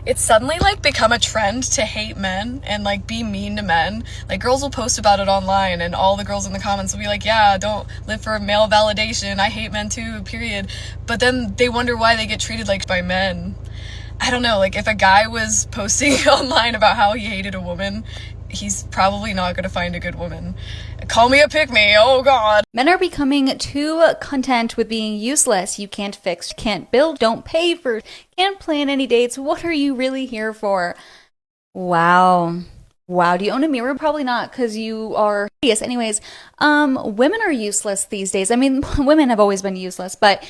it's suddenly like become a trend to hate men and like be mean to men. Like girls will post about it online and all the girls in the comments will be like, yeah, don't live for male validation, I hate men too, period. But then they wonder why they get treated like by men. I don't know, like if a guy was posting online about how he hated a woman, he's probably not going to find a good woman. Call me a pick-me, oh god. Men are becoming too content with being useless. You can't fix, can't build, don't pay for, can't plan any dates. What are you really here for? Wow. Wow, do you own a mirror? Probably not, because you are hideous. Anyways, women are useless these days. I mean, women have always been useless, but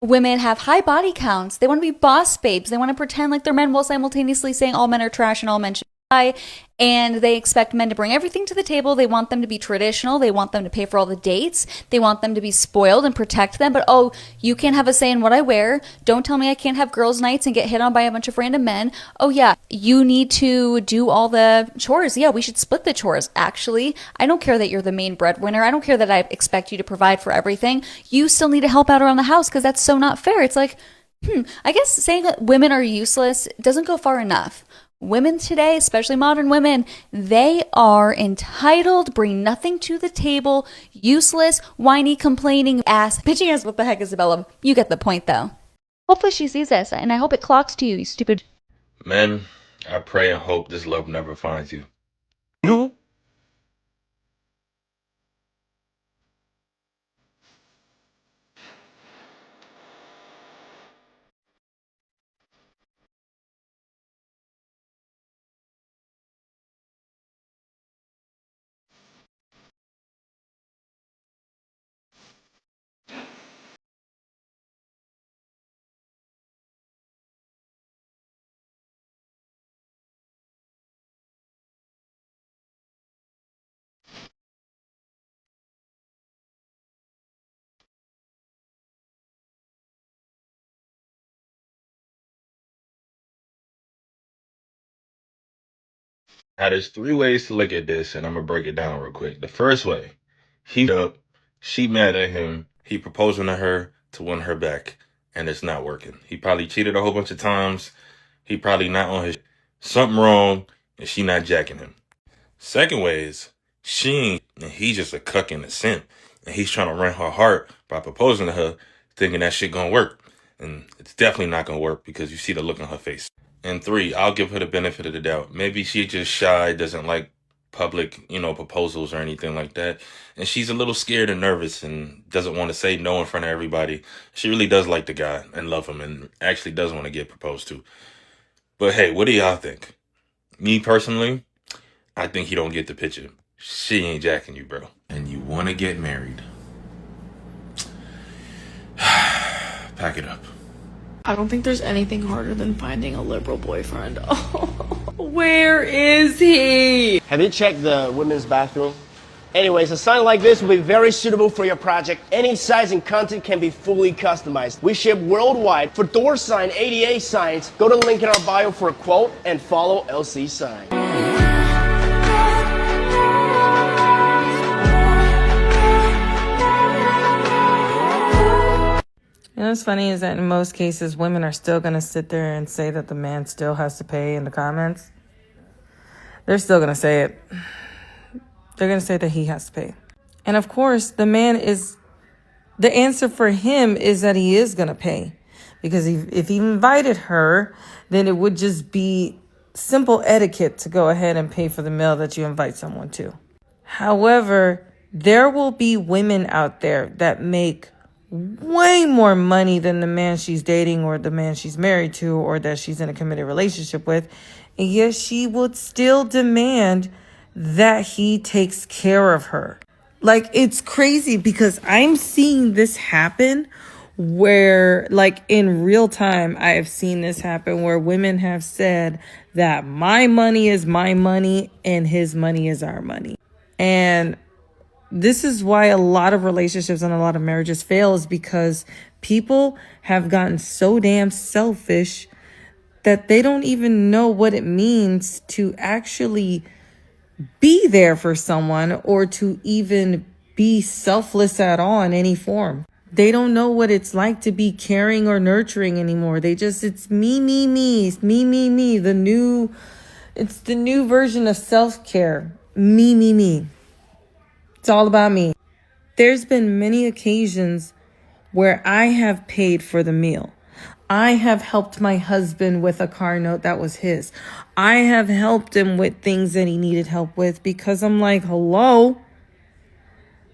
women have high body counts. They want to be boss babes. They want to pretend like they're men while simultaneously saying all men are trash and all men should die. And they expect men to bring everything to the table. They want them to be traditional. They want them to pay for all the dates. They want them to be spoiled and protect them. But, oh, you can't have a say in what I wear. Don't tell me I can't have girls' nights and get hit on by a bunch of random men. Oh, yeah, you need to do all the chores. Yeah, we should split the chores. Actually, I don't care that you're the main breadwinner. I don't care that I expect you to provide for everything. You still need to help out around the house because that's so not fair. It's like, I guess saying that women are useless doesn't go far enough. Women today, especially modern women, they are entitled, bring nothing to the table, useless, whiny, complaining ass, bitching ass. What the heck, Isabella? You get the point, though. Hopefully she sees this, and I hope it clocks to you, you stupid. Men, I pray and hope this love never finds you. No. Now, there's three ways to look at this, and I'm gonna break it down real quick. The first way, he up, she mad at him, he proposing to her to win her back, and it's not working. He probably cheated a whole bunch of times. He probably not on his something wrong, and she not jacking him. Second way is she ain't, and he's just a cuck and a simp, and he's trying to rent her heart by proposing to her, thinking that shit gonna work, and it's definitely not gonna work because you see the look on her face. And three, I'll give her the benefit of the doubt. Maybe she's just shy, doesn't like public, proposals or anything like that. And she's a little scared and nervous and doesn't want to say no in front of everybody. She really does like the guy and love him and actually does want to get proposed to. But hey, what do y'all think? Me personally, I think you don't get the picture. She ain't jacking you, bro. And you want to get married. Pack it up. I don't think there's anything harder than finding a liberal boyfriend. Oh, where is he? Have you checked the women's bathroom? Anyways, a sign like this will be very suitable for your project. Any size and content can be fully customized. We ship worldwide. For door sign, ADA signs, go to the link in our bio for a quote and follow LC Sign. You know what's funny is that in most cases, women are still going to sit there and say that the man still has to pay in the comments. They're still going to say it. They're going to say that he has to pay. And of course, the answer for him is that he is going to pay. Because if he invited her, then it would just be simple etiquette to go ahead and pay for the meal that you invite someone to. However, there will be women out there that make way more money than the man she's dating or the man she's married to or that she's in a committed relationship with. And yet she would still demand that he takes care of her. Like, it's crazy because I'm seeing this happen where, like, in real time, I have seen this happen where women have said that my money is my money and his money is our money. And this is why a lot of relationships and a lot of marriages fail, is because people have gotten so damn selfish that they don't even know what it means to actually be there for someone or to even be selfless at all in any form. They don't know what it's like to be caring or nurturing anymore. It's me, me, me, it's me, me, me. It's the new version of self-care. Me, me, me. It's all about me. There's been many occasions where I have paid for the meal. I have helped my husband with a car note that was his. I have helped him with things that he needed help with because I'm like, hello?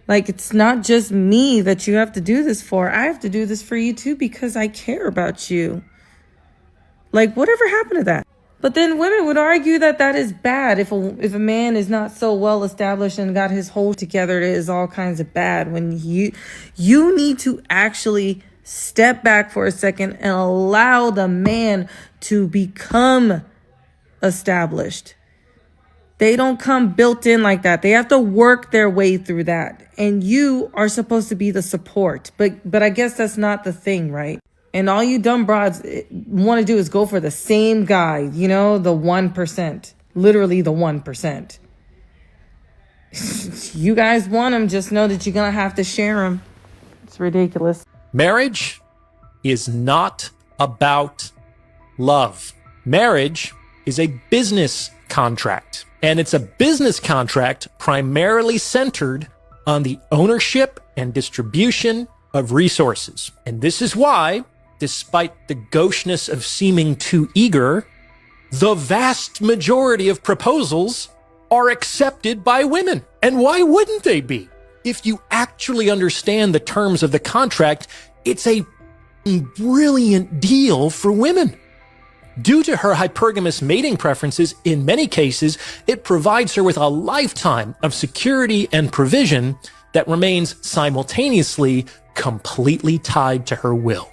Like, it's not just me that you have to do this for. I have to do this for you too because I care about you. Like, whatever happened to that? But then women would argue that that is bad. If a man is not so well established and got his whole together, it is all kinds of bad. When you need to actually step back for a second and allow the man to become established. They don't come built in like that. They have to work their way through that. And you are supposed to be the support. But I guess that's not the thing, right? And all you dumb broads want to do is go for the same guy, you know, the 1%, literally the 1%. You guys want him, just know that you're going to have to share him. It's ridiculous. Marriage is not about love. Marriage is a business contract, and it's a business contract primarily centered on the ownership and distribution of resources. And this is why, despite the gaucheness of seeming too eager, the vast majority of proposals are accepted by women. And why wouldn't they be? If you actually understand the terms of the contract, it's a brilliant deal for women. Due to her hypergamous mating preferences, in many cases, it provides her with a lifetime of security and provision that remains simultaneously completely tied to her will.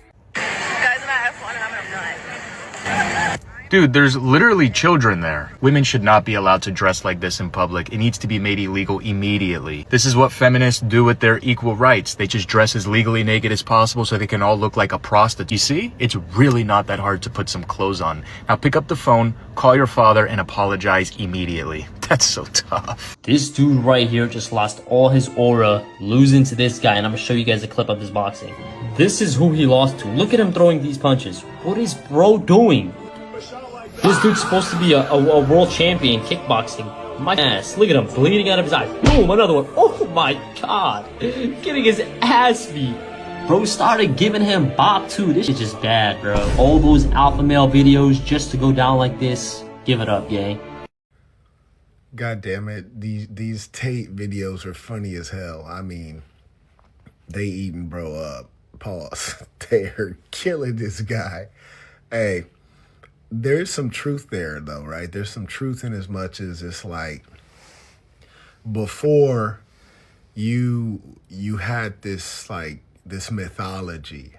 Dude, there's literally children there. Women should not be allowed to dress like this in public. It needs to be made illegal immediately. This is what feminists do with their equal rights. They just dress as legally naked as possible so they can all look like a prostitute. You see? It's really not that hard to put some clothes on. Now pick up the phone, call your father, and apologize immediately. That's so tough. This dude right here just lost all his aura losing to this guy, and I'm gonna show you guys a clip of his boxing. This is who he lost to. Look at him throwing these punches. What is bro doing? This dude's supposed to be a world champion kickboxing. My ass. Look at him bleeding out of his eye. Boom, another one. Oh my god. Getting his ass beat. Bro started giving him bop too. This is just bad, bro. All those alpha male videos just to go down like this. Give it up, gang. God damn it. These Tate videos are funny as hell. I mean, they eating bro up. Pause. They are killing this guy. Hey. There's some truth there, though, right? There's some truth in as much as it's like before you had this mythology,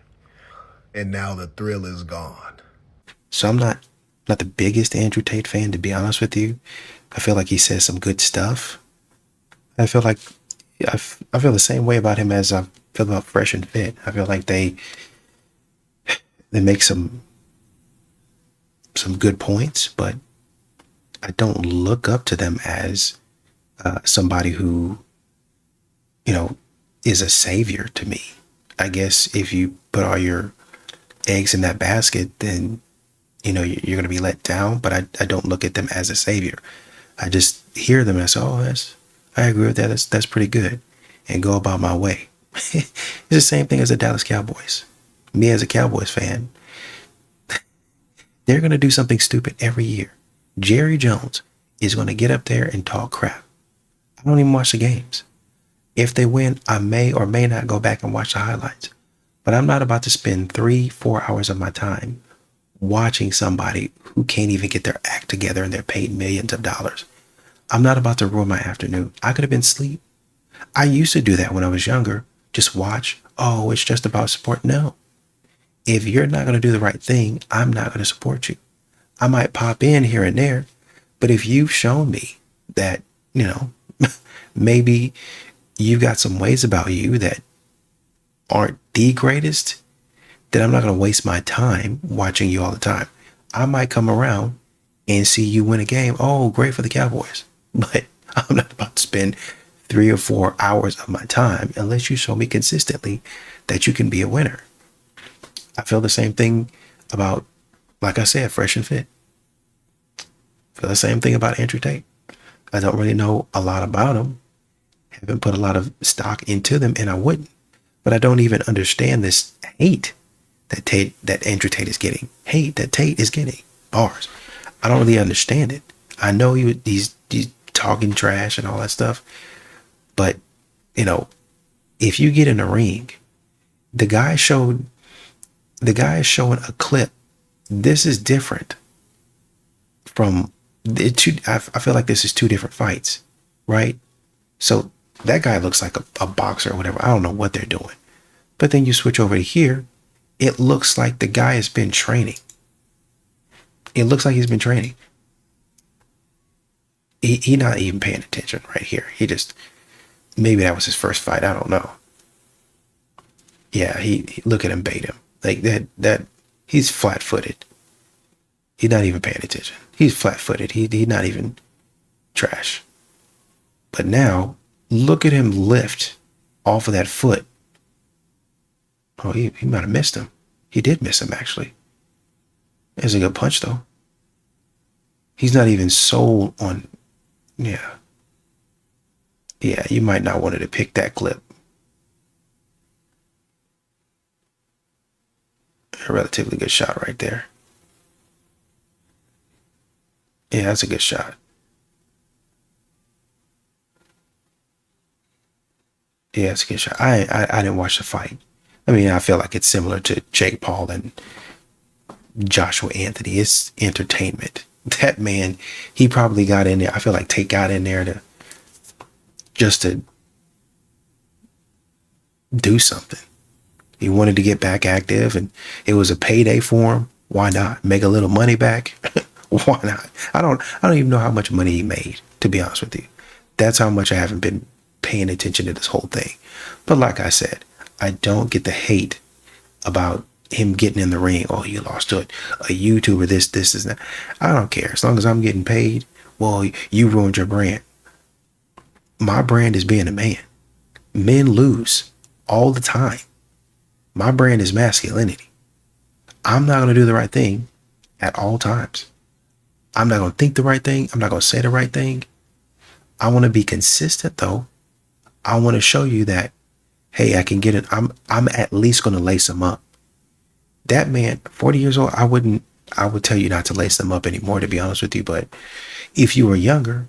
and now the thrill is gone. So I'm not the biggest Andrew Tate fan, to be honest with you. I feel like he says some good stuff. I feel the same way about him as I feel about Fresh and Fit. I feel like they make some good points, but I don't look up to them as somebody who, you know, is a savior to me. I guess if you put all your eggs in that basket, then, you know, you're going to be let down, but I don't look at them as a savior. I just hear them and I say, oh, I agree with that. That's pretty good, and go about my way. It's the same thing as the Dallas Cowboys. Me as a Cowboys fan, they're going to do something stupid every year. Jerry Jones is going to get up there and talk crap. I don't even watch the games. If they win, I may or may not go back and watch the highlights. But I'm not about to spend 3-4 hours of my time watching somebody who can't even get their act together and they're paid millions of dollars. I'm not about to ruin my afternoon. I could have been asleep. I used to do that when I was younger. Just watch. Oh, it's just about support. No. If you're not going to do the right thing, I'm not going to support you. I might pop in here and there, but if you've shown me that, you know, maybe you've got some ways about you that aren't the greatest, then I'm not going to waste my time watching you all the time. I might come around and see you win a game. Oh, great for the Cowboys. But I'm not about to spend 3 or 4 hours of my time unless you show me consistently that you can be a winner. I feel the same thing about, like I said, Fresh and Fit. I feel the same thing about Andrew Tate. I don't really know a lot about him. Haven't put a lot of stock into them, and I wouldn't. But I don't even understand this hate that Andrew Tate is getting. Hate that Tate is getting. Bars. I don't really understand it. I know he's talking trash and all that stuff. But, you know, if you get in a ring, the guy is showing a clip. This is different from the two. I feel like this is two different fights, right? So that guy looks like a boxer or whatever. I don't know what they're doing. But then you switch over to here, it looks like the guy has been training. It looks like he's been training. He not even paying attention right here. He just, maybe that was his first fight. I don't know. Yeah, he look at him bait him. Like that he's flat-footed. He's not even paying attention. He's flat-footed. He's not even trash. But now, look at him lift off of that foot. Oh, he might have missed him. He did miss him, actually. It's a good punch, though. He's not even sold on... Yeah. Yeah, you might not want to pick that clip. A relatively good shot right there. Yeah, that's a good shot. Yeah, it's a good shot. I didn't watch the fight. I mean, I feel like it's similar to Jake Paul and Joshua Anthony. It's entertainment. That man, he probably got in there. I feel like Tate got in there to do something. He wanted to get back active, and it was a payday for him. Why not? Make a little money back? Why not? I don't even know how much money he made, to be honest with you. That's how much I haven't been paying attention to this whole thing. But like I said, I don't get the hate about him getting in the ring. Oh, you lost to a YouTuber, this, is that. I don't care. As long as I'm getting paid, well, you ruined your brand. My brand is being a man. Men lose all the time. My brand is masculinity. I'm not going to do the right thing at all times. I'm not going to think the right thing. I'm not going to say the right thing. I want to be consistent, though. I want to show you that, hey, I can get it. I'm at least going to lace them up. That man, 40 years old, I would tell you not to lace them up anymore, to be honest with you. But if you were younger,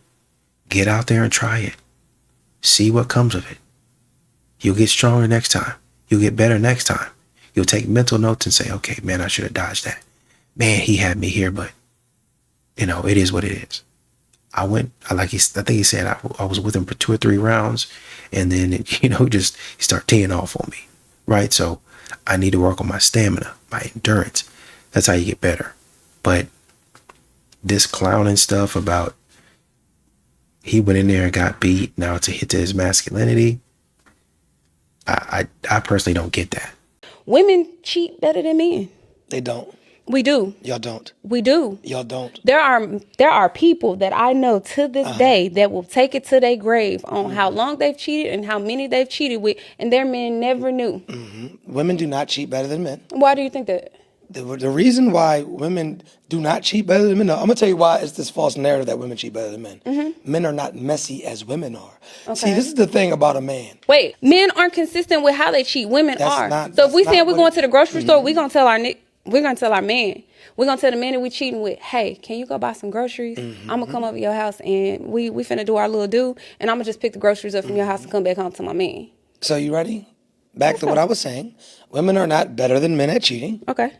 get out there and try it. See what comes of it. You'll get stronger next time. You'll get better next time. You'll take mental notes and say, okay, man, I should have dodged that. Man, he had me here, but you know, it is what it is. I think he said I was with him for 2 or 3 rounds, and then he started teeing off on me, right? So I need to work on my stamina, my endurance. That's how you get better. But this clowning stuff about he went in there and got beat, now it's a hit to his masculinity. I personally don't get that. Women cheat better than men. They don't. We do. Y'all don't. We do. Y'all don't. There are people that I know to this day that will take it to their grave on how long they've cheated and how many they've cheated with, and their men never knew. Mm-hmm. Women do not cheat better than men. Why do you think that? The reason why women do not cheat better than men, I'm going to tell you why it's this false narrative that women cheat better than men. Mm-hmm. Men are not messy as women are. Okay. See, this is the thing about a man. Wait, men aren't consistent with how they cheat. Women are. So if we saying we're going to the grocery store, we're going to tell our man. We're going to tell the man that we cheating with, hey, can you go buy some groceries? I'm going to come over to your house and we finna do our little do, and I'm going to just pick the groceries up from your house and come back home to my man. So you ready? Back to what I was saying. Women are not better than men at cheating. Okay.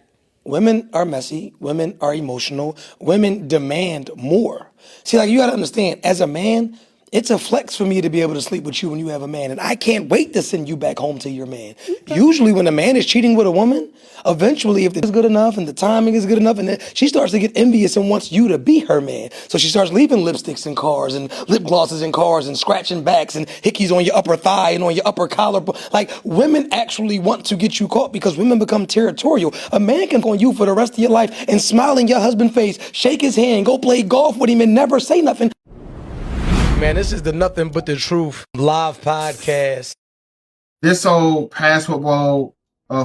Women are messy. Women are emotional. Women demand more. See, like, you got to understand, as a man, it's a flex for me to be able to sleep with you when you have a man, and I can't wait to send you back home to your man. Okay. Usually when a man is cheating with a woman, eventually if it's good enough and the timing is good enough, and then she starts to get envious and wants you to be her man. So she starts leaving lipsticks in cars and lip glosses in cars and scratching backs and hickeys on your upper thigh and on your upper collar. Like, women actually want to get you caught because women become territorial. A man can go on you for the rest of your life and smile in your husband's face, shake his hand, go play golf with him and never say nothing. Man, this is the Nothing But the Truth live podcast. This whole past football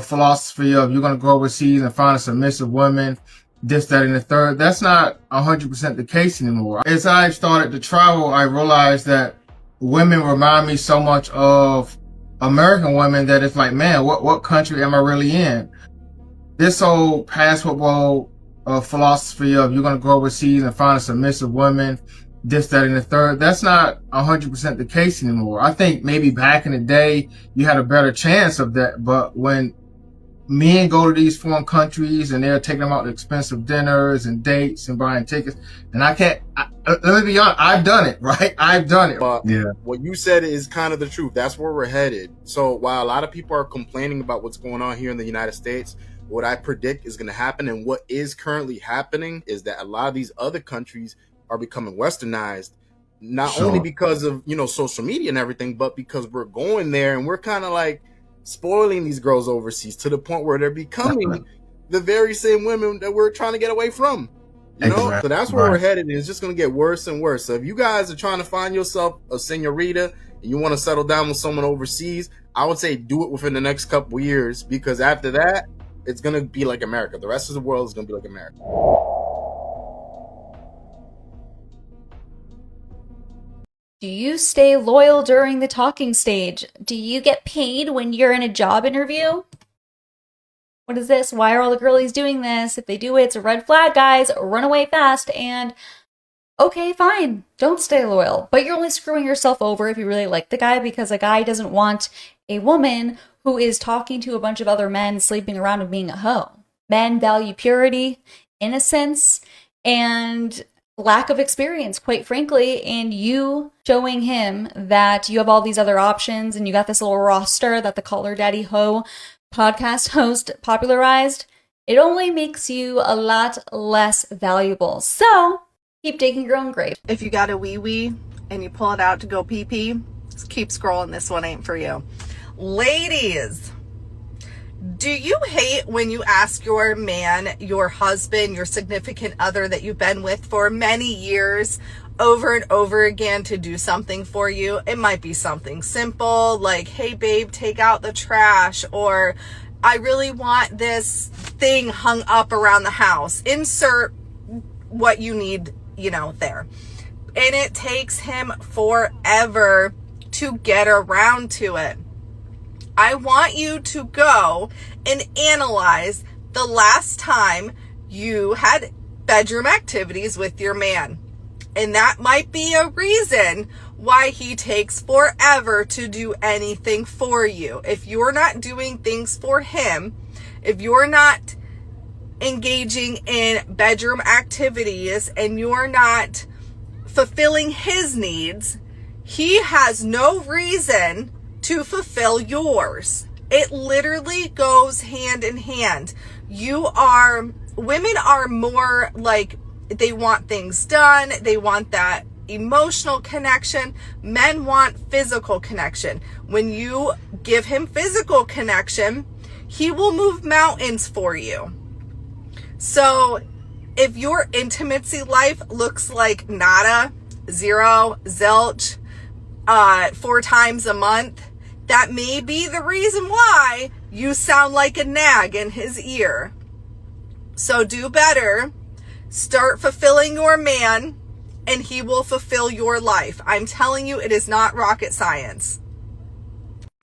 philosophy of you're going to go overseas and find a submissive woman, this, that, and the third, that's not 100% the case anymore. As I started to travel, I realized that women remind me so much of American women that it's like, man, what country am I really in? This whole past football philosophy of you're going to go overseas and find a submissive woman, this, that, and the third, that's not 100% the case anymore. I think maybe back in the day, you had a better chance of that. But when men go to these foreign countries and they're taking them out to expensive dinners and dates and buying tickets, and let me be honest, I've done it, right? I've done it. But yeah. What you said is kind of the truth. That's where we're headed. So while a lot of people are complaining about what's going on here in the United States, what I predict is going to happen, and what is currently happening, is that a lot of these other countries are becoming westernized, not only because of, social media and everything, but because we're going there and we're kind of like spoiling these girls overseas to the point where they're becoming the very same women that we're trying to get away from. So that's where we're headed, and it's just going to get worse and worse. So if you guys are trying to find yourself a senorita and you want to settle down with someone overseas, I would say do it within the next couple years, because after that, it's going to be like America. The rest of the world is going to be like America. Do you stay loyal during the talking stage? Do you get paid when you're in a job interview? What is this? Why are all the girlies doing this? If they do it, it's a red flag, guys. Run away fast. And okay, fine. Don't stay loyal. But you're only screwing yourself over if you really like the guy, because a guy doesn't want a woman who is talking to a bunch of other men, sleeping around and being a hoe. Men value purity, innocence, and lack of experience, quite frankly, and you showing him that you have all these other options and you got this little roster that the Caller Daddy Ho podcast host popularized, it only makes you a lot less valuable. So keep digging your own grave. If you got a wee-wee and you pull it out to go pee-pee, just keep scrolling. This one ain't for you. Ladies, do you hate when you ask your man, your husband, your significant other that you've been with for many years over and over again to do something for you? It might be something simple like, hey babe, take out the trash, or I really want this thing hung up around the house. Insert what you need, there. And it takes him forever to get around to it. I want you to go and analyze the last time you had bedroom activities with your man. And that might be a reason why he takes forever to do anything for you. If you're not doing things for him, if you're not engaging in bedroom activities and you're not fulfilling his needs, he has no reason to fulfill yours. It literally goes hand in hand. Women are more like, they want things done. They want that emotional connection. Men want physical connection. When you give him physical connection, he will move mountains for you. So if your intimacy life looks like nada, zero, zilch, 4 times a month, that may be the reason why you sound like a nag in his ear. So do better. Start fulfilling your man, and he will fulfill your life. I'm telling you, it is not rocket science.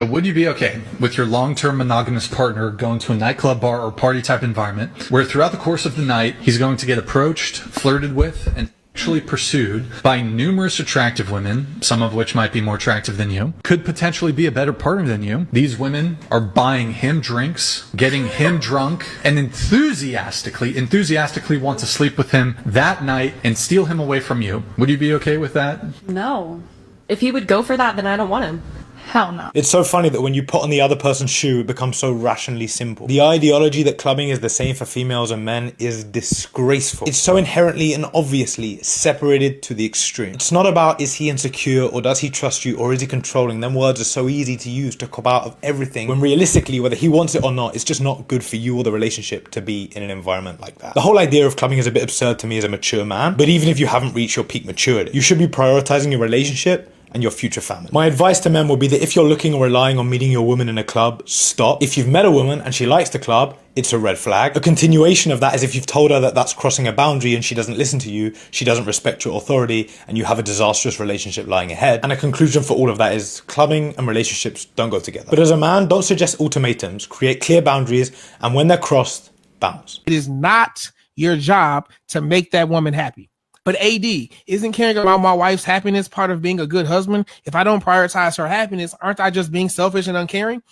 Would you be okay with your long-term monogamous partner going to a nightclub, bar, or party type environment where throughout the course of the night he's going to get approached, flirted with, and actually pursued by numerous attractive women, some of which might be more attractive than you, could potentially be a better partner than you? These women are buying him drinks, getting him drunk, and enthusiastically want to sleep with him that night and steal him away from you. Would you be okay with that? No. If he would go for that, then I don't want him. Hell no. It's so funny that when you put on the other person's shoe, it becomes so rationally simple. The ideology that clubbing is the same for females and men is disgraceful. It's so inherently and obviously separated to the extreme. It's not about is he insecure or does he trust you or is he controlling. Them words are so easy to use to cop out of everything, when realistically, whether he wants it or not, it's just not good for you or the relationship to be in an environment like that. The whole idea of clubbing is a bit absurd to me as a mature man, but even if you haven't reached your peak maturity, you should be prioritizing your relationship and your future family. My advice to men would be that if you're looking or relying on meeting your woman in a club, stop. If you've met a woman and she likes the club, it's a red flag. A continuation of that is if you've told her that that's crossing a boundary and she doesn't listen to you, she doesn't respect your authority, and you have a disastrous relationship lying ahead. And a conclusion for all of that is clubbing and relationships don't go together. But as a man, don't suggest ultimatums, create clear boundaries, and when they're crossed, bounce. It is not your job to make that woman happy. But AD, isn't caring about my wife's happiness part of being a good husband? If I don't prioritize her happiness, aren't I just being selfish and uncaring?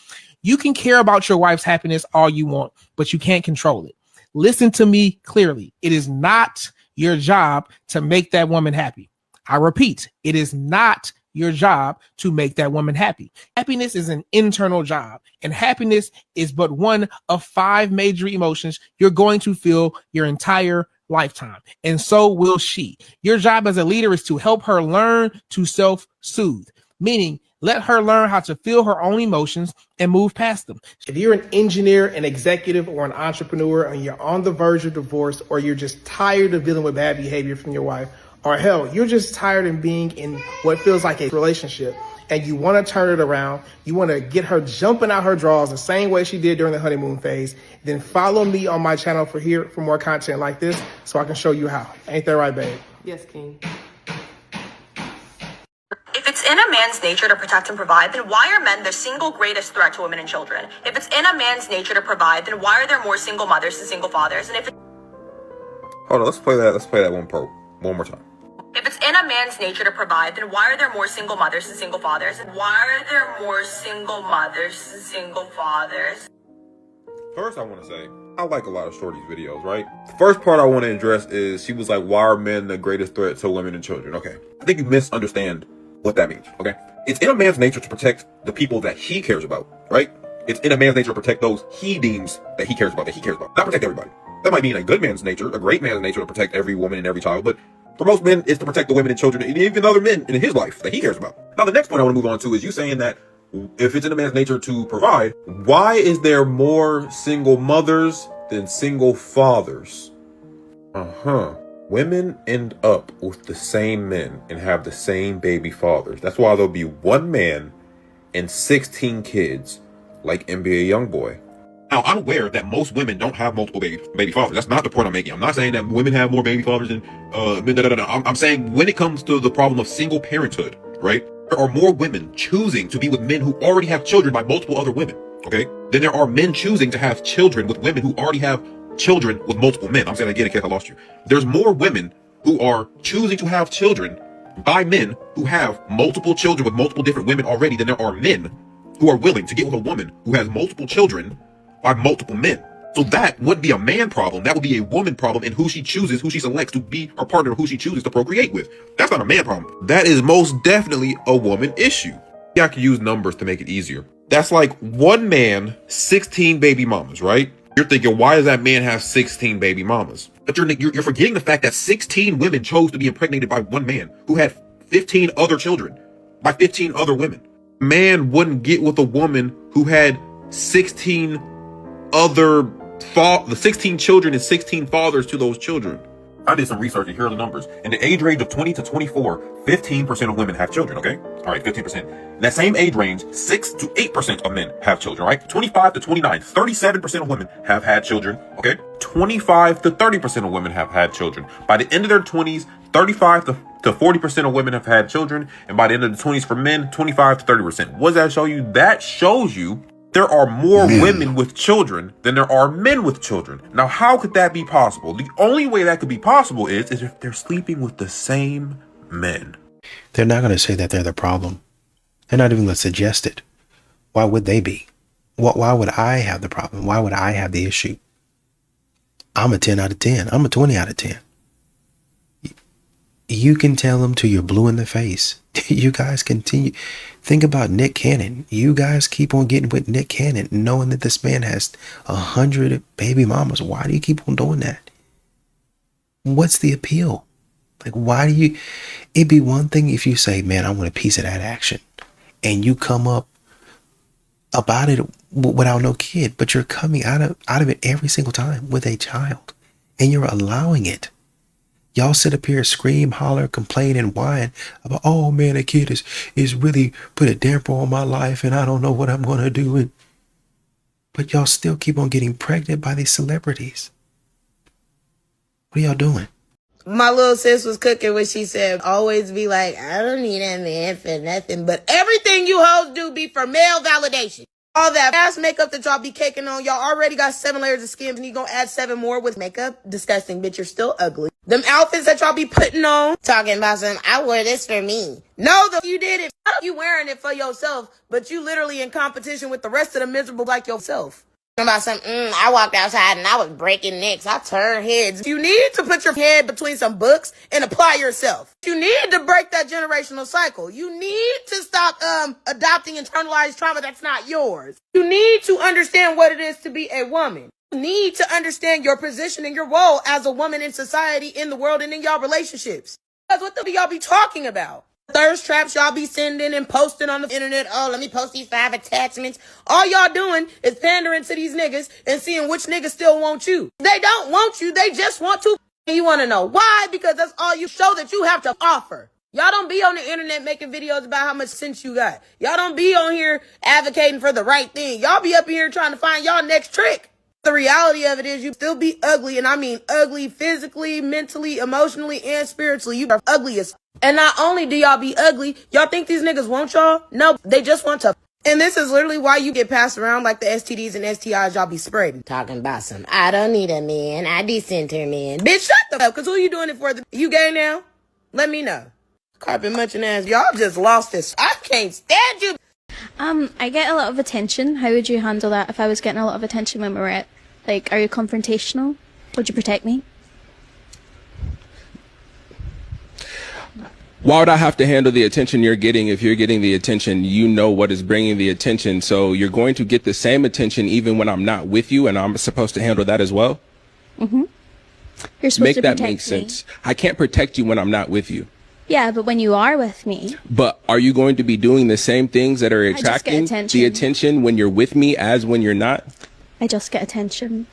You can care about your wife's happiness all you want, but you can't control it. Listen to me clearly. It is not your job to make that woman happy. I repeat, it is not your job to make that woman happy. Happiness is an internal job, and happiness is but one of 5 major emotions you're going to feel your entire lifetime, and so will she. Your job as a leader is to help her learn to self-soothe, meaning let her learn how to feel her own emotions and move past them. If you're an engineer, an executive, or an entrepreneur, and you're on the verge of divorce, or you're just tired of dealing with bad behavior from your wife, or hell, you're just tired of being in what feels like a relationship, and you want to turn it around, you want to get her jumping out her drawers the same way she did during the honeymoon phase, then follow me on my channel for more content like this so I can show you how. Ain't that right, babe? Yes, King. If it's in a man's nature to protect and provide, then why are men the single greatest threat to women and children? If it's in a man's nature to provide, then why are there more single mothers than single fathers? And if Hold on, let's play that one more time. If it's in a man's nature to provide, then why are there more single mothers than single fathers? And why are there more single mothers than single fathers? First, I want to say, I like a lot of Shorty's videos, right? The first part I want to address is she was like, why are men the greatest threat to women and children? Okay. I think you misunderstand what that means, okay? It's in a man's nature to protect the people that he cares about, right? It's in a man's nature to protect those he deems that he cares about, not protect everybody. That might be in a good man's nature, a great man's nature to protect every woman and every child, but for most men, it's to protect the women and children and even other men in his life that he cares about. Now, the next point I want to move on to is you saying that if it's in a man's nature to provide, why is there more single mothers than single fathers? Women end up with the same men and have the same baby fathers. That's why there'll be one man and 16 kids like NBA Youngboy. Now, I'm aware that most women don't have multiple baby fathers. That's not the point I'm making. I'm not saying that women have more baby fathers than men. I'm saying when it comes to the problem of single parenthood, right? There are more women choosing to be with men who already have children by multiple other women, okay? Then there are men choosing to have children with women who already have children with multiple men. I'm saying again in case I lost you. There's more women who are choosing to have children by men who have multiple children with multiple different women already than there are men who are willing to get with a woman who has multiple children by multiple men. So that wouldn't be a man problem. That would be a woman problem in who she chooses, who she selects to be her partner, who she chooses to procreate with. That's not a man problem. That is most definitely a woman issue. Yeah, I can use numbers to make it easier. That's like one man, 16 baby mamas, right? You're thinking, why does that man have 16 baby mamas? But you're forgetting the fact that 16 women chose to be impregnated by one man who had 15 other children by 15 other women. Man wouldn't get with a woman who had 16 children and 16 fathers to those children. I did some research and here are the numbers. In the age range of 20 to 24, 15% of women have children, okay? All right, 15%. In that same age range, 6 to 8% of men have children, right? 25 to 29, 37% of women have had children, okay? 25 to 30% of women have had children. By the end of their 20s, 35 to 40% of women have had children. And by the end of the 20s for men, 25 to 30%. What does that show you? That shows you there are more women with children than there are men with children. Now, how could that be possible? The only way that could be possible is if they're sleeping with the same men. They're not going to say that they're the problem. They're not even going to suggest it. Why would they be? Why would I have the problem? Why would I have the issue? I'm a 10 out of 10. I'm a 20 out of 10. You can tell them till you're blue in the face. You guys continue. Think about Nick Cannon. You guys keep on getting with Nick Cannon, knowing that this man has 100 baby mamas. Why do you keep on doing that? What's the appeal? Like, why do you? It'd be one thing if you say, man, I want a piece of that action. And you come up about it without no kid. But you're coming out of it every single time with a child. And you're allowing it. Y'all sit up here, scream, holler, complain, and whine about, oh man, a kid is really put a damper on my life and I don't know what I'm going to do. But y'all still keep on getting pregnant by these celebrities. What are y'all doing? My little sis was cooking when she said, always be like, I don't need a man for nothing, but everything you hoes do be for male validation. All that ass makeup that y'all be caking on, y'all already got 7 layers of skin and you gonna add 7 more with makeup? Disgusting, bitch, you're still ugly. Them outfits that y'all be putting on, talking about some, I wore this for me. No, you did it. You wearing it for yourself, but you literally in competition with the rest of the miserable like yourself. About some, I walked outside and I was breaking necks. I turned heads. You need to put your head between some books and apply yourself. You need to break that generational cycle. You need to stop adopting internalized trauma that's not yours. You need to understand what it is to be a woman. You need to understand your position and your role as a woman in society, in the world, and in y'all relationships. Because what the y'all be talking about? Thirst traps y'all be sending and posting on the internet. Oh, let me post these 5 attachments. All y'all doing is pandering to these niggas and seeing which niggas still want you. They don't want you. They just want to. And you want to know why? Because that's all you show that you have to offer. Y'all don't be on the internet making videos about how much sense you got. Y'all don't be on here advocating for the right thing. Y'all be up here trying to find y'all next trick. The reality of it is you still be ugly, and I mean ugly physically, mentally, emotionally, and spiritually. You are ugly as. And not only do y'all be ugly, y'all think these niggas want y'all? No, they just want to. And this is literally why you get passed around like the STDs and STIs y'all be spreading. Talking about some, I don't need a man, I decenter man. Bitch, shut the fuck up, because who you doing it for? You gay now? Let me know. Carpet munching ass, y'all just lost this. I can't stand you. I get a lot of attention. How would you handle that if I was getting a lot of attention when we were out? Like, are you confrontational? Would you protect me? Why would I have to handle the attention you're getting if you're getting the attention? You know what is bringing the attention, so you're going to get the same attention even when I'm not with you, and I'm supposed to handle that as well? Mm-hmm. You're supposed Make to that protect make me. sense. I can't protect you when I'm not with you. Yeah, but when you are with me, But are you going to be doing the same things that are just get attracting attention. the attention when you're with me as when you're not? I just get attention.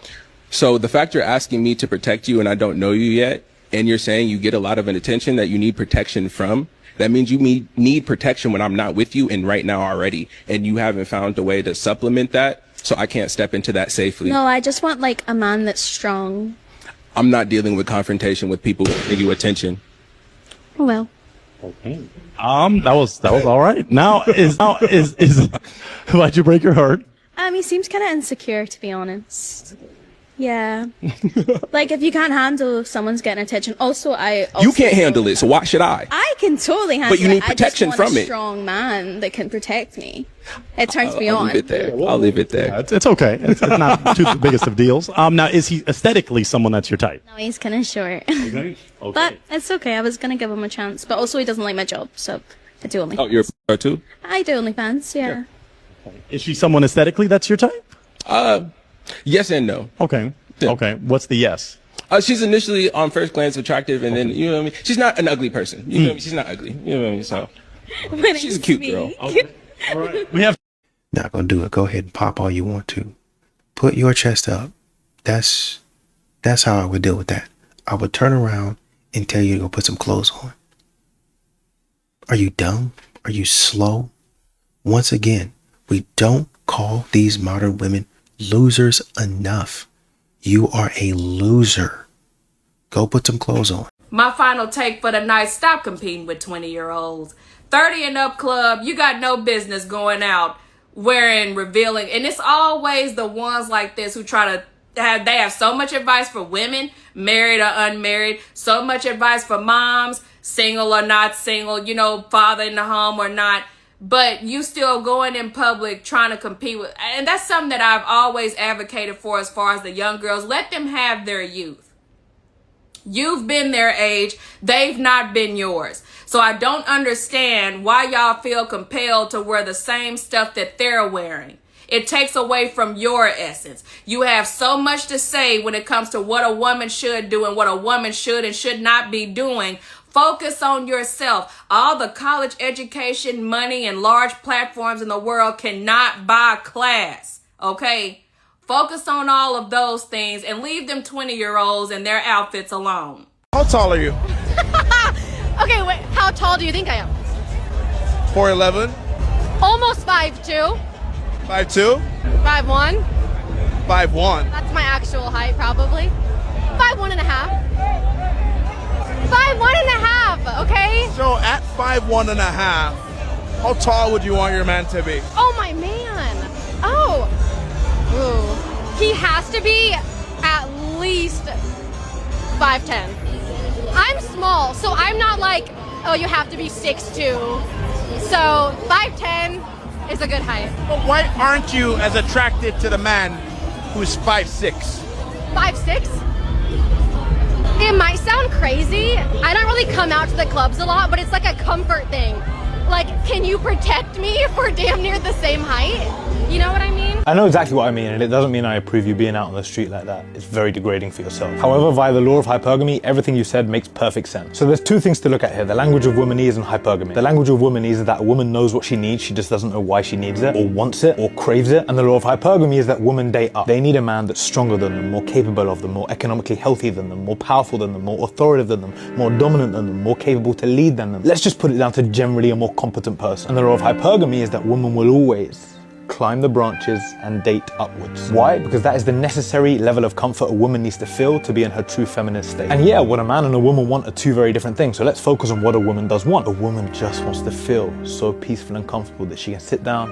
So the fact you're asking me to protect you and I don't know you yet, and you're saying you get a lot of an attention that you need protection from, that means you need protection when I'm not with you and right now already, and you haven't found a way to supplement that, so I can't step into that safely. No, I just want like a man that's strong. I'm not dealing with confrontation with people who give you attention. Oh well. Okay. That was all right. Now is why'd you break your heart? He seems kind of insecure, to be honest. Yeah. Like, if you can't handle if someone's getting attention. Also, You can't handle it, so why should I? I can totally handle it. But you need protection I just want from a it. strong man that can protect me. It turns me I'll on. leave it there. I'll leave it there. Yeah, it's okay. It's not too the biggest of deals. Now, is he aesthetically someone that's your type? No, he's kind of short. Okay. But it's okay. I was going to give him a chance. But also, he doesn't like my job, so I do OnlyFans. Oh, you're a too? I do OnlyFans, yeah. Is she someone aesthetically that's your type? Yes and no. Okay. Okay. What's the yes? She's initially on first glance attractive, and then, you know what I mean? She's not an ugly person. You know what I mean? She's not ugly. You know what I mean? So, she's a cute girl. Okay. All right. We have. Not gonna do it. Go ahead and pop all you want to. Put your chest up. That's how I would deal with that. I would turn around and tell you to go put some clothes on. Are you dumb? Are you slow? Once again, we don't call these modern women losers enough. You are a loser. Go put some clothes on. My final take for the night: stop competing with 20-year-olds. 30 and up club, you got no business going out wearing revealing. And it's always the ones like this who try to they have so much advice for women, married or unmarried, so much advice for moms, single or not single, you know, father in the home or not. But you still going in public trying to compete with, and that's something that I've always advocated for as far as the young girls. Let them have their youth. You've been their age. They've not been yours. So I don't understand why y'all feel compelled to wear the same stuff that they're wearing. It takes away from your essence. You have so much to say when it comes to what a woman should do and what a woman should and should not be doing. Focus on yourself. All the college education, money, and large platforms in the world cannot buy class. Okay? Focus on all of those things and leave them 20-year-olds and their outfits alone. How tall are you? Okay, wait. How tall do you think I am? 4'11"? Almost 5'2". 5'2"? 5'1". 5'1". That's my actual height, probably. 5'1 and a half. 5'1 and a half, okay? So at 5'1 and a half, how tall would you want your man to be? Oh, my man. Oh. Ooh. He has to be at least 5'10". I'm small, so I'm not like, oh, you have to be 6'2". So 5'10" is a good height. But why aren't you as attracted to the man who's 5'6"? 5'6"? It might sound crazy. I don't really come out to the clubs a lot, but it's like a comfort thing. Like, can you protect me if we're damn near the same height? You know what I mean? I know exactly what I mean, and it doesn't mean I approve you being out on the street like that. It's very degrading for yourself. However, via the law of hypergamy, everything you said makes perfect sense. So there's two things to look at here. The language of womanese and hypergamy. The language of womanese is that a woman knows what she needs, she just doesn't know why she needs it, or wants it, or craves it. And the law of hypergamy is that women date up. They need a man that's stronger than them, more capable of them, more economically healthy than them, more powerful than them, more authoritative than them, more dominant than them, more capable to lead than them. Let's just put it down to generally a more competent person. And the law of hypergamy is that women will always climb the branches and date upwards. Why? Because that is the necessary level of comfort a woman needs to feel to be in her true feminine state. And yeah, what a man and a woman want are two very different things. So let's focus on what a woman does want. A woman just wants to feel so peaceful and comfortable that she can sit down,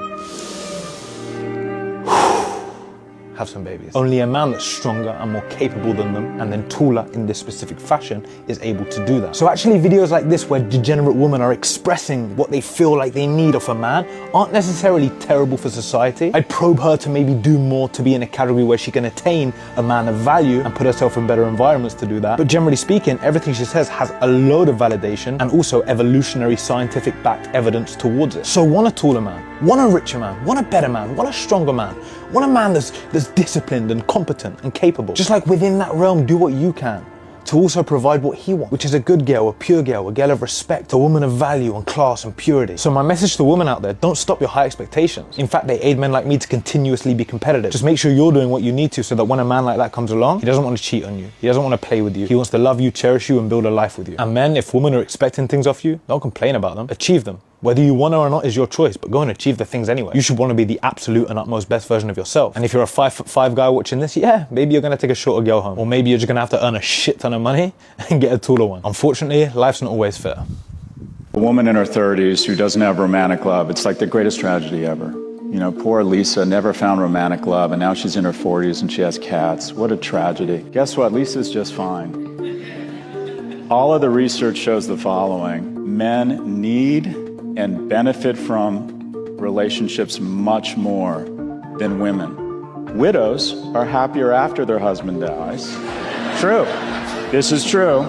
have some babies. Only a man that's stronger and more capable than them, and then taller in this specific fashion, is able to do that. So actually videos like this where degenerate women are expressing what they feel like they need of a man aren't necessarily terrible for society. I'd probe her to maybe do more to be in a category where she can attain a man of value and put herself in better environments to do that. But generally speaking, everything she says has a load of validation and also evolutionary scientific backed evidence towards it. So want a taller man, want a richer man, want a better man, want a stronger man, want a man that's disciplined and competent and capable. Just like within that realm, do what you can to also provide what he wants, which is a good girl, a pure girl, a girl of respect, a woman of value and class and purity. So my message to women out there, don't stop your high expectations. In fact, they aid men like me to continuously be competitive. Just make sure you're doing what you need to so that when a man like that comes along, he doesn't want to cheat on you. He doesn't want to play with you. He wants to love you, cherish you and build a life with you. And men, if women are expecting things off you, don't complain about them. Achieve them. Whether you want to or not is your choice, but go and achieve the things anyway. You should want to be the absolute and utmost best version of yourself. And if you're a 5'5" guy watching this, yeah, maybe you're going to take a shorter girl home. Or maybe you're just going to have to earn a shit ton of money and get a taller one. Unfortunately, life's not always fair. A woman in her 30s who doesn't have romantic love, it's like the greatest tragedy ever. You know, poor Lisa never found romantic love, and now she's in her 40s and she has cats. What a tragedy. Guess what? Lisa's just fine. All of the research shows the following. Men need and benefit from relationships much more than women. Widows are happier after their husband dies. True. This is true.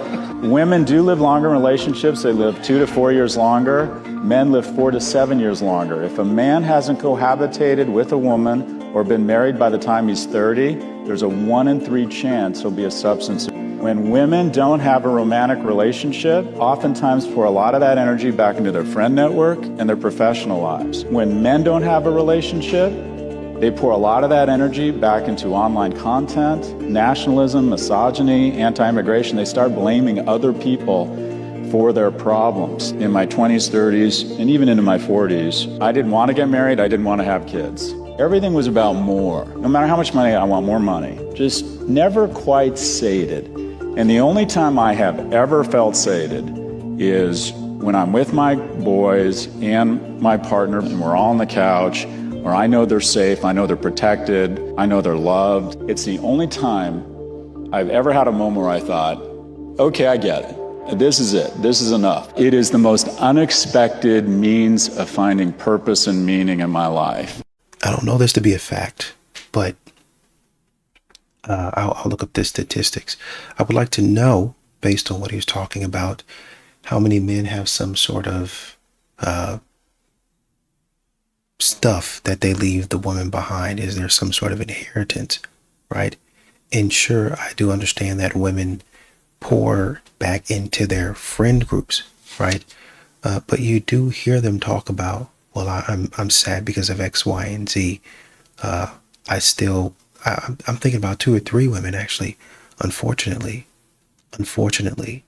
Women do live longer in relationships. They live 2 to 4 years longer. Men live 4 to 7 years longer. If a man hasn't cohabitated with a woman or been married by the time he's 30, there's a 1 in 3 chance he'll be a substance abuse. When women don't have a romantic relationship, oftentimes pour a lot of that energy back into their friend network and their professional lives. When men don't have a relationship, they pour a lot of that energy back into online content, nationalism, misogyny, anti-immigration. They start blaming other people for their problems. In my 20s, 30s, and even into my 40s, I didn't want to get married, I didn't want to have kids. Everything was about more. No matter how much money, I want more money. Just never quite sated. And the only time I have ever felt sated is when I'm with my boys and my partner and we're all on the couch, where I know they're safe, I know they're protected, I know they're loved. It's the only time I've ever had a moment where I thought, okay, I get it. This is it. This is enough. It is the most unexpected means of finding purpose and meaning in my life. I don't know this to be a fact, but I'll look up the statistics. I would like to know, based on what he was talking about, how many men have some sort of stuff that they leave the woman behind. Is there some sort of inheritance, right? And sure, I do understand that women pour back into their friend groups, right? But you do hear them talk about, well, I'm sad because of X, Y, and Z. I'm thinking about 2 or 3 women, actually, unfortunately, unfortunately,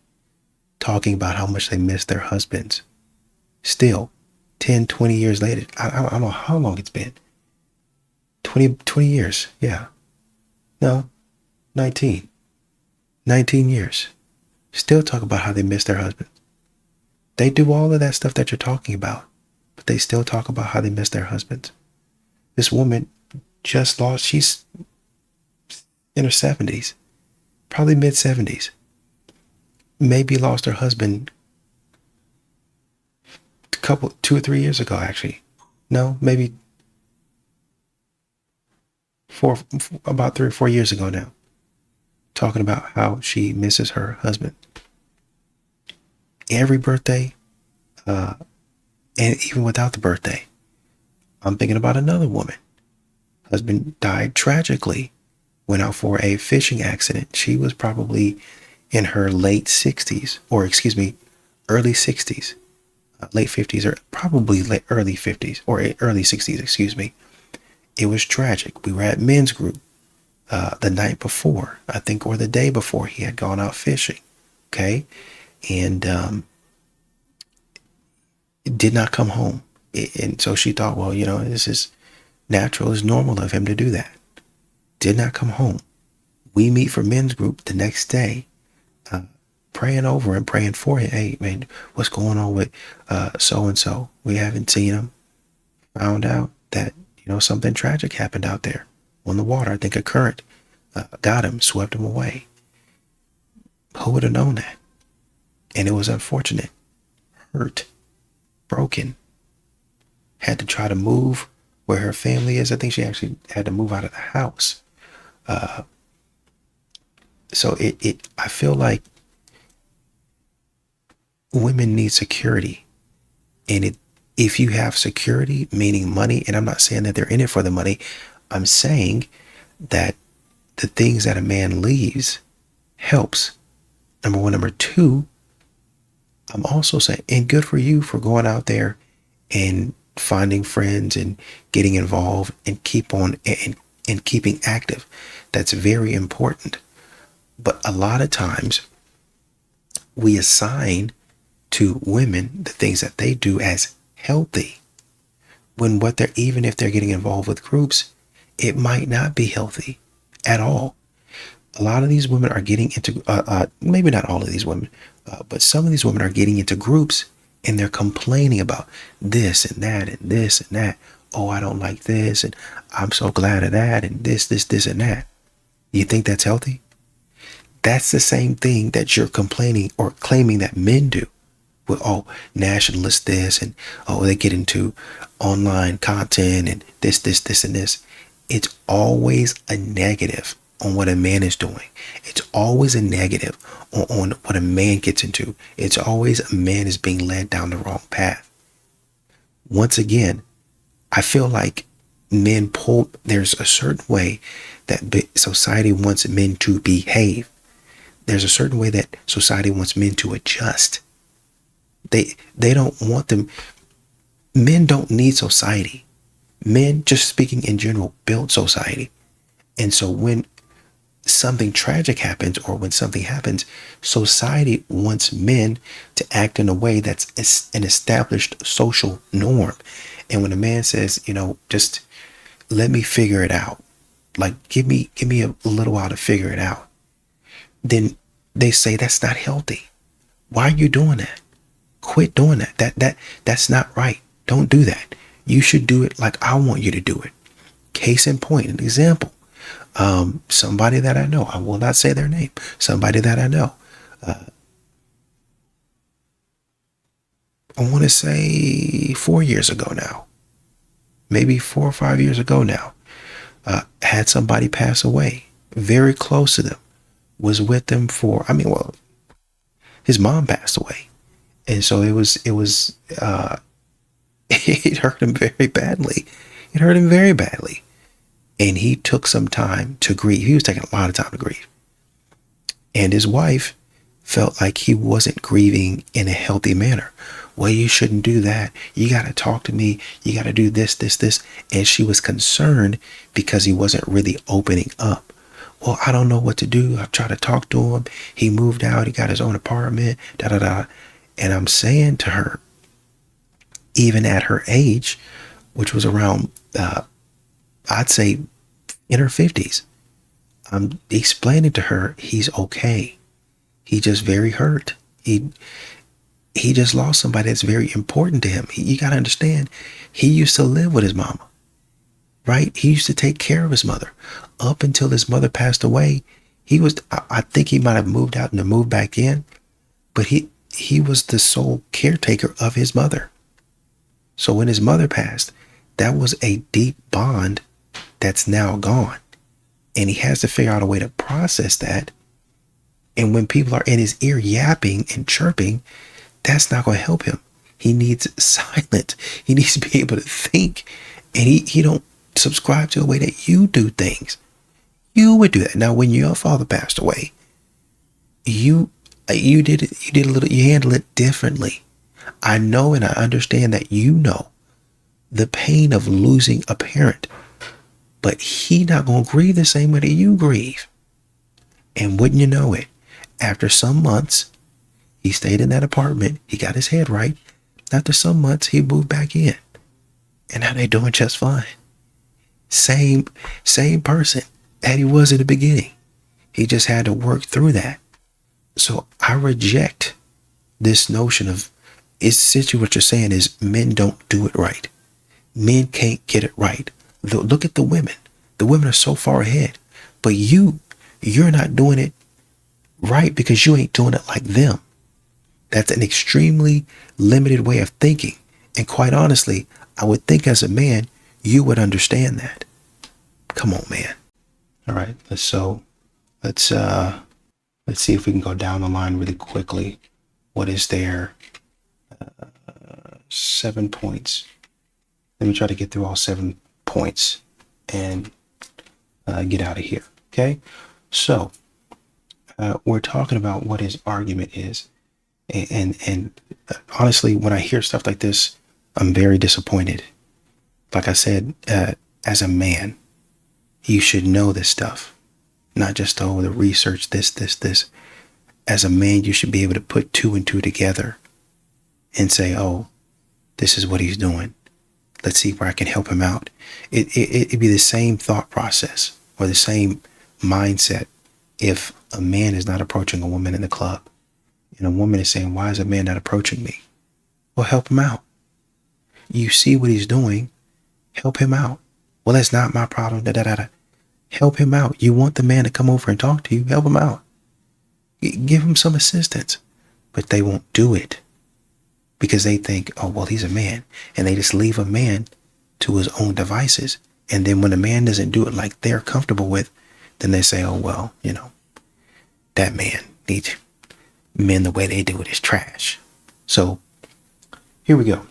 talking about how much they miss their husbands. Still, 10, 20 years later, I don't know how long it's been. 20 years, yeah. No, 19. 19 years. Still talk about how they miss their husbands. They do all of that stuff that you're talking about, but they still talk about how they miss their husbands. This woman just lost, she's in her 70s, probably mid 70s. Maybe lost her husband two or 3 years ago, actually. No, maybe about 3 or 4 years ago now. Talking about how she misses her husband. Every birthday, and even without the birthday, I'm thinking about another woman. Husband died tragically. Went out for a fishing accident. She was probably in her late 60s, or excuse me, early 60s, late 50s, or probably early 50s, or early 60s, excuse me. It was tragic. We were at men's group the night before, I think, or the day before. He had gone out fishing, okay, and did not come home. And so she thought, well, this is natural, it's normal of him to do that. Did not come home. We meet for men's group the next day, praying over him, praying for him. Hey, man, what's going on with so-and-so? We haven't seen him. Found out that, something tragic happened out there on the water. I think a current got him, swept him away. Who would have known that? And it was unfortunate. Hurt. Broken. Had to try to move where her family is. I think she actually had to move out of the house. So I feel like women need security. And if you have security, meaning money, and I'm not saying that they're in it for the money, I'm saying that the things that a man leaves helps. Number one. Number two, I'm also saying, and good for you for going out there and finding friends and getting involved and keeping active. That's very important. But a lot of times we assign to women the things that they do as healthy, when even if they're getting involved with groups, it might not be healthy at all. A lot of these women are getting into, maybe not all of these women, but some of these women are getting into groups and they're complaining about this and that and this and that. Oh, I don't like this, and I'm so glad of that, and this and that. You think that's healthy? That's the same thing that you're complaining or claiming that men do. With, nationalist this, and they get into online content and this and this. It's always a negative on what a man is doing. It's always a negative on what a man gets into. It's always a man is being led down the wrong path. Once again, I feel like there's a certain way that society wants men to behave. There's a certain way that society wants men to adjust. They don't want them. Men don't need society. Men, just speaking in general, build society. And so when something tragic happens, or when something happens, society wants men to act in a way that's an established social norm. And when a man says, just let me figure it out, like give me a little while to figure it out, then they say that's not healthy. Why are you doing that? Quit doing that. That's not right. Don't do that. You should do it like I want you to do it. Case in point, an example. Somebody that I know, I will not say their name. Somebody that I know. I want to say 4 years ago now. Maybe 4 or 5 years ago now. Had somebody pass away. Very close to them. Was with them for, his mom passed away. And so it hurt him very badly. It hurt him very badly. And he took some time to grieve. He was taking a lot of time to grieve. And his wife felt like he wasn't grieving in a healthy manner. Well, you shouldn't do that. You got to talk to me. You got to do this. And she was concerned because he wasn't really opening up. Well, I don't know what to do. I've tried to talk to him. He moved out. He got his own apartment. Da da da. And I'm saying to her, even at her age, which was around, I'd say in her 50s, I'm explaining to her he's okay. He just very hurt. He just lost somebody that's very important to him. You got to understand, he used to live with his mama, right? He used to take care of his mother. Up until his mother passed away, I think he might have moved out and then moved back in, but he was the sole caretaker of his mother. So when his mother passed, that was a deep bond that's now gone. And he has to figure out a way to process that. And when people are in his ear yapping and chirping, that's not going to help him. He needs silence. He needs to be able to think. And he don't subscribe to the way that you do things. You would do that. Now, when your father passed away, you did it. You handled it differently. I know and I understand that you know the pain of losing a parent, but he not going to grieve the same way that you grieve. And wouldn't you know it, after some months, he stayed in that apartment. He got his head right. After some months, he moved back in. And now they're doing just fine. Same person that he was in the beginning. He just had to work through that. So I reject this notion of, essentially what you're saying is men don't do it right. Men can't get it right. Look at the women. The women are so far ahead. But you're not doing it right because you ain't doing it like them. That's an extremely limited way of thinking. And quite honestly, I would think as a man, you would understand that. Come on, man. All right. Let's see if we can go down the line really quickly. What is there? 7 points. Let me try to get through all 7 points and get out of here. Okay. So we're talking about what his argument is. And honestly, when I hear stuff like this, I'm very disappointed. Like I said, as a man, you should know this stuff, not just the research, this. As a man, you should be able to put 2 and 2 together and say, oh, this is what he's doing. Let's see where I can help him out. It'd be the same thought process or the same mindset if a man is not approaching a woman in the club and a woman is saying, why is a man not approaching me? Well, help him out. You see what he's doing. Help him out. Well, that's not my problem. Help him out. You want the man to come over and talk to you. Help him out. Give him some assistance. But they won't do it because they think, oh, well, he's a man. And they just leave a man to his own devices. And then when a man doesn't do it like they're comfortable with, then they say, oh, well, that man needs men the way they do it is trash. So here we go.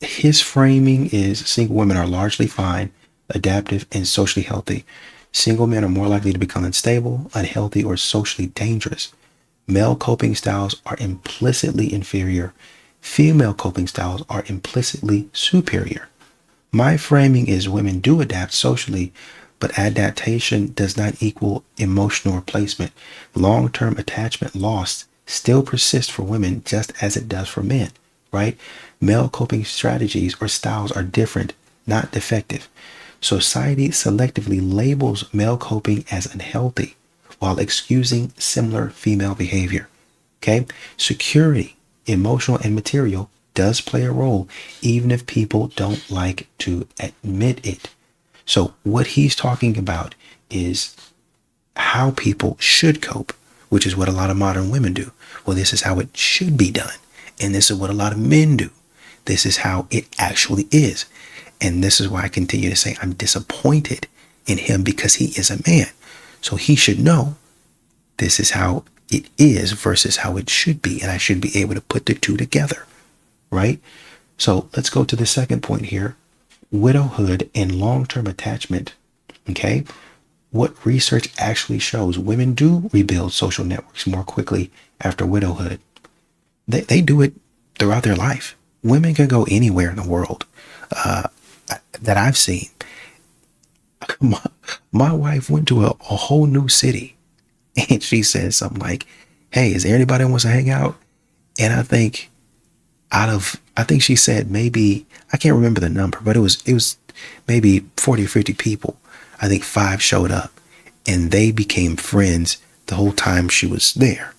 His framing is single women are largely fine, adaptive, and socially healthy. Single men are more likely to become unstable, unhealthy, or socially dangerous. Male coping styles are implicitly inferior. Female coping styles are implicitly superior. My framing is women do adapt socially, but adaptation does not equal emotional replacement. Long-term attachment loss still persists for women just as it does for men, right? Male coping strategies or styles are different, not defective. Society selectively labels male coping as unhealthy while excusing similar female behavior. Okay? Security, emotional and material, does play a role, even if people don't like to admit it. So what he's talking about is how people should cope, which is what a lot of modern women do. Well, this is how it should be done. And this is what a lot of men do. This is how it actually is. And this is why I continue to say I'm disappointed in him because he is a man. So he should know this is how it is versus how it should be. And I should be able to put the two together, right? So let's go to the second point here. Widowhood and long-term attachment. Okay. What research actually shows, women do rebuild social networks more quickly after widowhood. They do it throughout their life. Women can go anywhere in the world that I've seen. My wife went to a whole new city and she said something like, hey, is there anybody who wants to hang out? And I think I think she said maybe, I can't remember the number, but it was maybe 40 or 50 people. I think 5 showed up and they became friends the whole time she was there.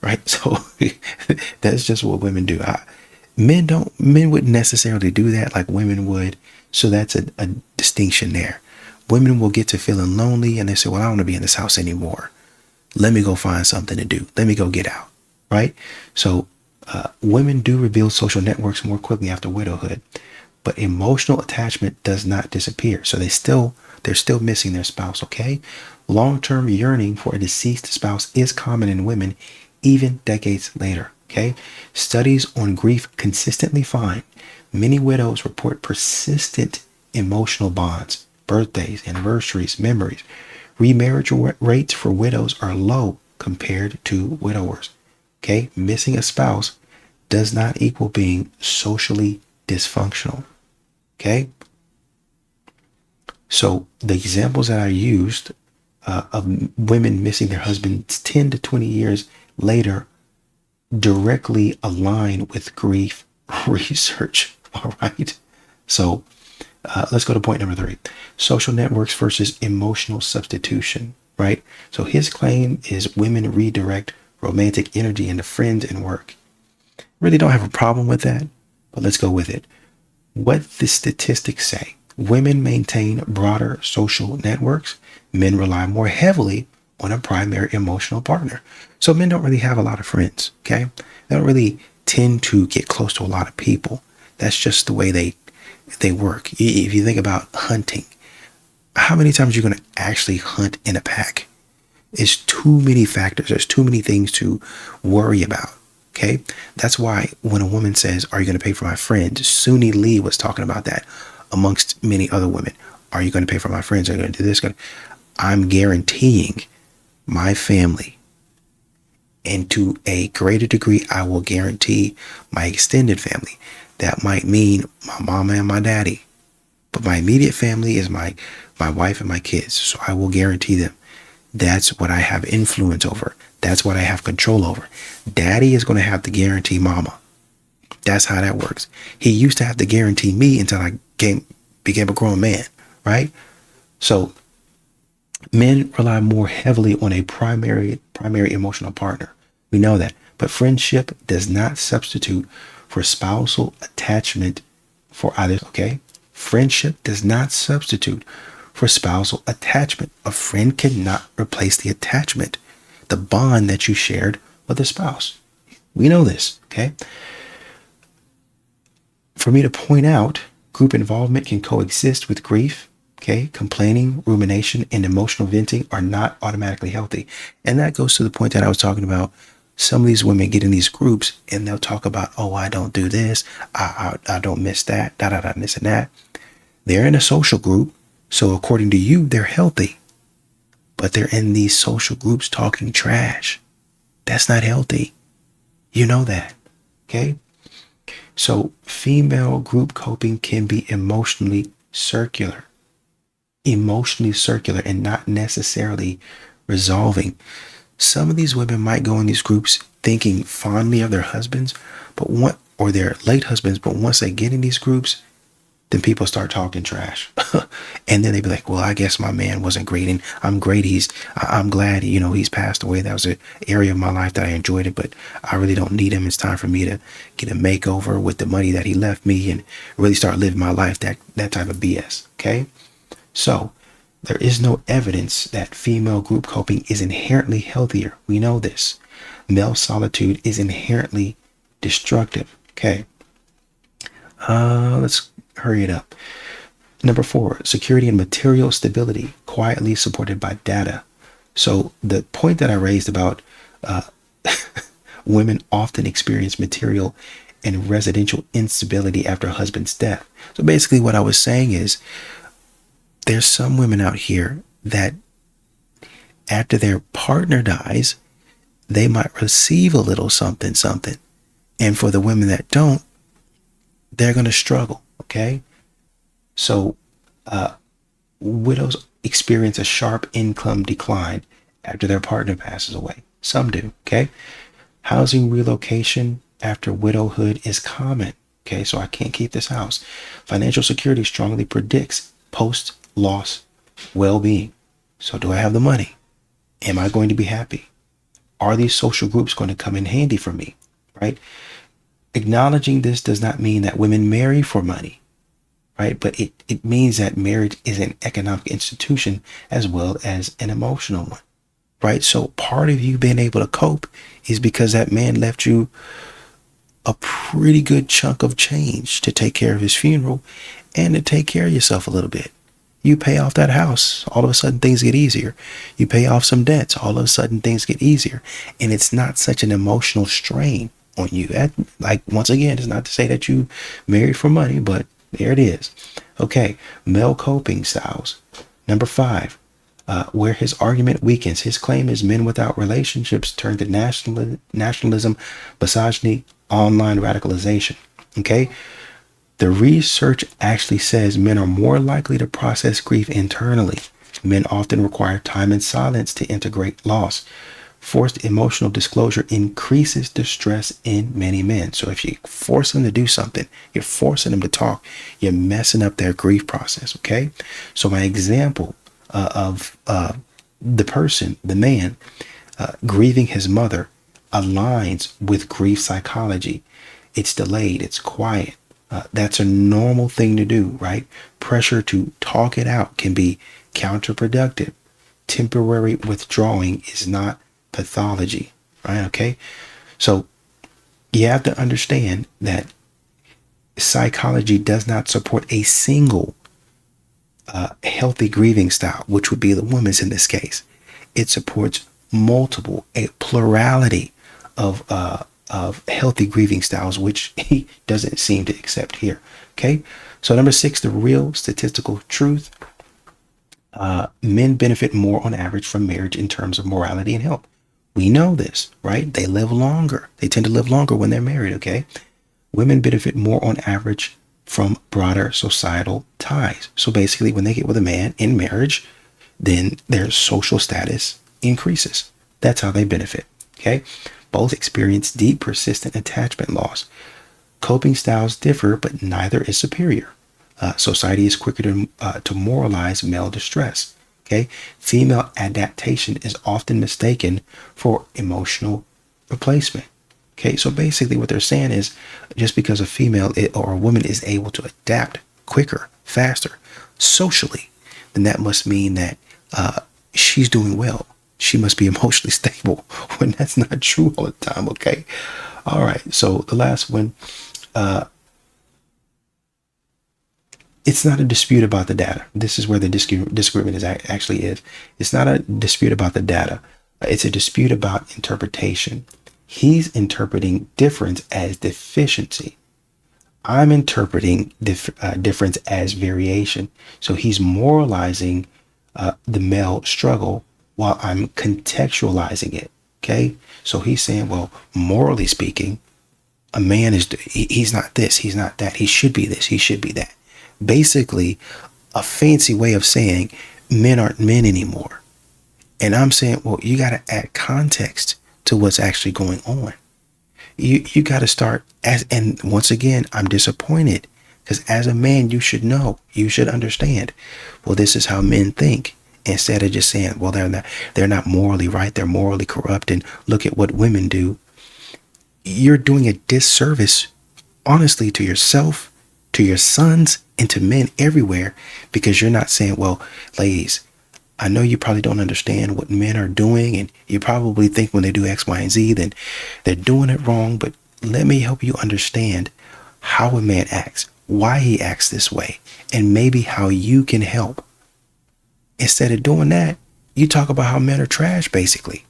Right. So that's just what women do. Men wouldn't necessarily do that like women would. So that's a distinction there. Women will get to feeling lonely and they say, well, I don't want to be in this house anymore. Let me go find something to do. Let me go get out. Right. So women do rebuild social networks more quickly after widowhood, but emotional attachment does not disappear. So they're still missing their spouse. Okay. Long-term yearning for a deceased spouse is common in women, even decades later. Okay. Studies on grief consistently find many widows report persistent emotional bonds, birthdays, anniversaries, memories. Remarriage rates for widows are low compared to widowers. Okay. Missing a spouse does not equal being socially dysfunctional. Okay. So the examples that I used of women missing their husbands 10 to 20 years later directly align with grief research. All right. So let's go to point number 3. Social networks versus emotional substitution. Right. So his claim is women redirect romantic energy into friends and work. Really don't have a problem with that, but let's go with it. What the statistics say: women maintain broader social networks. Men rely more heavily on a primary emotional partner. So men don't really have a lot of friends. Okay. They don't really tend to get close to a lot of people. That's just the way they work. If you think about hunting, how many times you're going to actually hunt in a pack? It's too many factors. There's too many things to worry about. Okay. That's why when a woman says, are you going to pay for my friends? Suni Lee was talking about that amongst many other women. Are you going to pay for my friends? Are you going to do this? I'm guaranteeing my family. And to a greater degree, I will guarantee my extended family. That might mean my mama and my daddy. But my immediate family is my wife and my kids. So I will guarantee them. That's what I have influence over. That's what I have control over. Daddy is going to have to guarantee mama. That's how that works. He used to have to guarantee me until I became a grown man, right? So men rely more heavily on a primary emotional partner. We know that. But friendship does not substitute for spousal attachment for others, okay? Friendship does not substitute for spousal attachment. A friend cannot replace the attachment, the bond that you shared with a spouse. We know this, okay? For me to point out, group involvement can coexist with grief, okay? Complaining, rumination, and emotional venting are not automatically healthy. And that goes to the point that I was talking about. Some of these women get in these groups and they'll talk about, oh, I don't do this. I don't miss that, this and that. They're in a social group. So according to you, they're healthy, but they're in these social groups talking trash. That's not healthy. You know that. Okay. So female group coping can be emotionally circular and not necessarily resolving. Some of these women might go in these groups thinking fondly of their husbands, or their late husbands, but once they get in these groups, then people start talking trash. And then they be like, well, I guess my man wasn't great and I'm great. I'm glad, he's passed away. That was an area of my life that I enjoyed it, but I really don't need him. It's time for me to get a makeover with the money that he left me and really start living my life. That type of BS. Okay. So there is no evidence that female group coping is inherently healthier. We know this. Male solitude is inherently destructive. Okay. Let's hurry it up. Number 4, security and material stability, quietly supported by data. So the point that I raised about women often experience material and residential instability after a husband's death. So basically what I was saying is there's some women out here that after their partner dies, they might receive a little something. And for the women that don't, they're going to struggle. Okay. So, widows experience a sharp income decline after their partner passes away. Some do, okay? Housing relocation after widowhood is common. Okay, so I can't keep this house. Financial security strongly predicts post-loss well-being. So do I have the money? Am I going to be happy? Are these social groups going to come in handy for me? Right? Acknowledging this does not mean that women marry for money, right? But it means that marriage is an economic institution as well as an emotional one, right? So part of you being able to cope is because that man left you a pretty good chunk of change to take care of his funeral and to take care of yourself a little bit. You pay off that house, all of a sudden things get easier. You pay off some debts, all of a sudden things get easier. And it's not such an emotional strain on you. Like, once again, it's not to say that you married for money, but there it is. Okay, male coping styles. Number 5, where his argument weakens. His claim is men without relationships turn to nationalism, misogyny, online radicalization. Okay, the research actually says men are more likely to process grief internally. Men often require time in silence to integrate loss. Forced emotional disclosure increases distress in many men. So if you force them to do something, you're forcing them to talk, you're messing up their grief process. Okay, so my example of the person, the man, grieving his mother aligns with grief psychology. It's delayed, it's quiet. That's a normal thing to do, right? Pressure to talk it out can be counterproductive. Temporary withdrawing is not pathology, right? Okay, so you have to understand that psychology does not support a single healthy grieving style, which would be the woman's in this case. It supports multiple, a plurality of healthy grieving styles, which he doesn't seem to accept here. Okay, so number 6, the real statistical truth. Men benefit more on average from marriage in terms of morality and health. We know this, right? They live longer. They tend to live longer when they're married, okay? Women benefit more on average from broader societal ties. So basically, when they get with a man in marriage, then their social status increases. That's how they benefit, okay? Both experience deep, persistent attachment loss. Coping styles differ, but neither is superior. Society is quicker to moralize male distress. Okay, female adaptation is often mistaken for emotional replacement. Okay, so basically what they're saying is just because a female or a woman is able to adapt quicker, faster, socially, then that must mean that she's doing well. She must be emotionally stable, when that's not true all the time. Okay, all right. So the last one. It's not a dispute about the data. This is where the disagreement actually is. It's not a dispute about the data. It's a dispute about interpretation. He's interpreting difference as deficiency. I'm interpreting difference as variation. So he's moralizing the male struggle while I'm contextualizing it. Okay? So he's saying, well, morally speaking, a man he's not this, he's not that. He should be this, he should be that. Basically a fancy way of saying men aren't men anymore. And I'm saying, well, you got to add context to what's actually going on. You got to start and once again, I'm disappointed because as a man, you should know, you should understand, well, this is how men think, instead of just saying, well, they're not morally right. They're morally corrupt. And look at what women do. You're doing a disservice, honestly, to yourself, to your sons, and to men everywhere, because you're not saying, well, ladies, I know you probably don't understand what men are doing, and you probably think when they do X, Y, and Z, then they're doing it wrong, but let me help you understand how a man acts, why he acts this way, and maybe how you can help. Instead of doing that, you talk about how men are trash, basically.